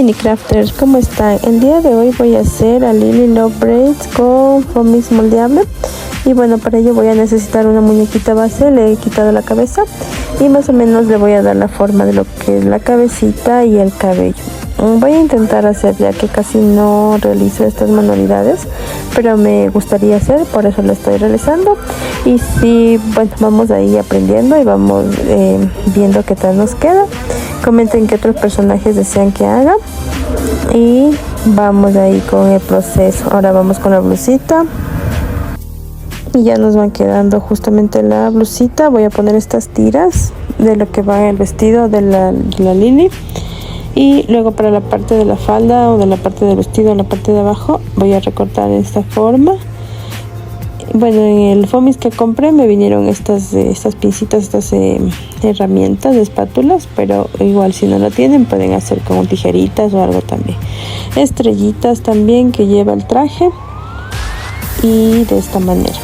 Minecrafters, ¿cómo están? El día de hoy voy a hacer a Lily Love Braids con foamis moldeable. Y bueno, para ello voy a necesitar una muñequita base. Le he quitado la cabeza y más o menos le voy a dar la forma de lo que es la cabecita y el cabello. Voy a intentar hacer, ya que casi no realizo estas manualidades, pero me gustaría hacer, por eso lo estoy realizando. Y sí, bueno, vamos ahí aprendiendo y vamos viendo qué tal nos queda. Comenten qué otros personajes desean que haga y vamos ahí con el proceso. Ahora vamos con la blusita y ya nos van quedando justamente la blusita. Voy a poner estas tiras de lo que va en el vestido de la Lily. Y luego para la parte de la falda o de la parte del vestido, en la parte de abajo, voy a recortar de esta forma. Bueno, en el foamis que compré me vinieron estas pincitas, estas herramientas de espátulas, pero igual si no lo tienen pueden hacer con tijeritas o algo también. Estrellitas también que lleva el traje y de esta manera.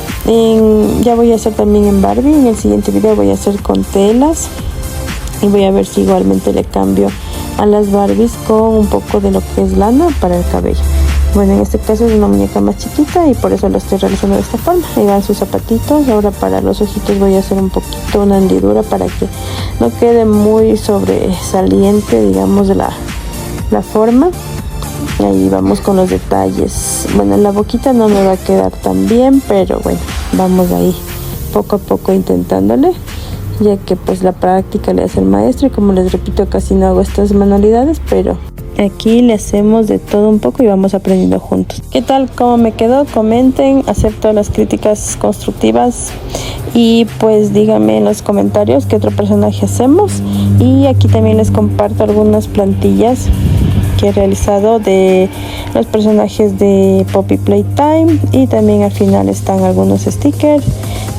Ya voy a hacer también en Barbie. En el siguiente video voy a hacer con telas y voy a ver si igualmente le cambio a las Barbies con un poco de lo que es lana para el cabello. Bueno, en este caso es una muñeca más chiquita y por eso lo estoy realizando de esta forma. Ahí van sus zapatitos. Ahora para los ojitos voy a hacer un poquito una hendidura para que no quede muy sobresaliente, digamos, de la forma. Ahí vamos con los detalles. Bueno, la boquita no me va a quedar tan bien, pero bueno, vamos ahí poco a poco intentándole, ya que pues la práctica le hace el maestro. Y como les repito, casi no hago estas manualidades, pero aquí le hacemos de todo un poco y vamos aprendiendo juntos. ¿Qué tal? ¿Cómo me quedó? Comenten, acepto las críticas constructivas y pues díganme en los comentarios qué otro personaje hacemos. Y aquí también les comparto algunas plantillas que he realizado de los personajes de Poppy Playtime, y también al final están algunos stickers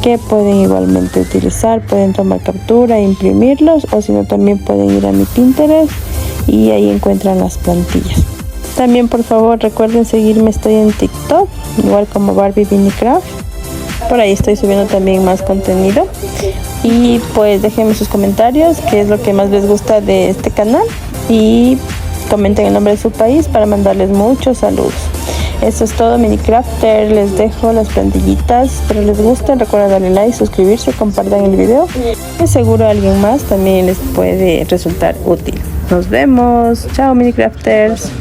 que pueden igualmente utilizar. Pueden tomar captura e imprimirlos, o si no también pueden ir a mi Pinterest y ahí encuentran las plantillas. También por favor recuerden seguirme, estoy en TikTok igual como Barbie Minecraft. Por ahí estoy subiendo también más contenido. Y pues déjenme sus comentarios qué es lo que más les gusta de este canal y comenten el nombre de su país para mandarles muchos saludos. Eso es todo, Minecrafter. Les dejo las plantillitas. Espero les gusten. Recuerden darle like, suscribirse, compartan el video, que seguro a alguien más también les puede resultar útil. Nos vemos. Chao, Minecrafters.